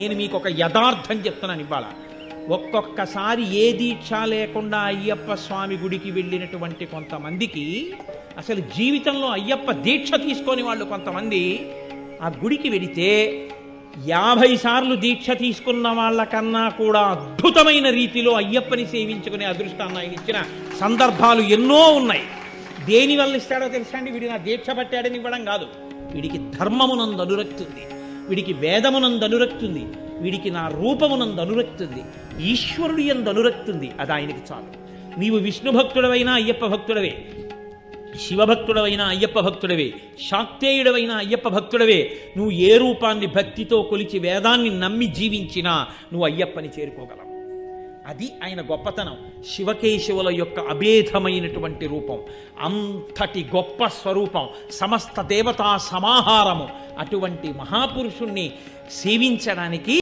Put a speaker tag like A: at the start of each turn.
A: నేను మీకు ఒక యథార్థం చెప్తున్నాను ఇవాళ. ఒక్కొక్కసారి ఏ దీక్ష లేకుండా అయ్యప్ప స్వామి గుడికి వెళ్ళినటువంటి కొంతమందికి అసలు జీవితంలో అయ్యప్ప దీక్ష తీసుకొని వాళ్ళు కొంతమంది ఆ గుడికి వెడితే 50 సార్లు దీక్ష తీసుకున్న వాళ్ళకన్నా కూడా అద్భుతమైన రీతిలో అయ్యప్పని సేవించుకునే అదృష్టాన్ని ఆయన ఇచ్చిన సందర్భాలు ఎన్నో ఉన్నాయి. దేని వల్ల ఇస్తాడో తెలుసా అండి? వీడి నా దీక్ష పట్టాడని ఇవ్వడం కాదు. వీడికి ధర్మమునందు అనురక్తి ఉంది, వీడికి వేదమునందు అనురక్తి ఉంది, వీడికి నా రూపమునందు అనురక్తి ఉంది, ఈశ్వరుడి యందు అనురక్తి ఉంది. అది ఆయనకి చాలు. నీవు విష్ణు భక్తుడవైనా అయ్యప్ప భక్తుడవే, శివభక్తుడవైనా అయ్యప్ప భక్తుడవే, శాక్తేయుడవైనా అయ్యప్ప భక్తుడవే. నువ్వు ఏ రూపాన్ని భక్తితో కొలిచి వేదాన్ని నమ్మి జీవించినా నువ్వు అయ్యప్పని చేరుకోగలవు. అది ఆయన గొప్పతనం. శివకేశవుల యొక్క అభేదమైనటువంటి రూపం, అంతటి గొప్ప స్వరూపం, సమస్త దేవతా సమాహారము. అటువంటి మహాపురుషుణ్ణి సేవించడానికి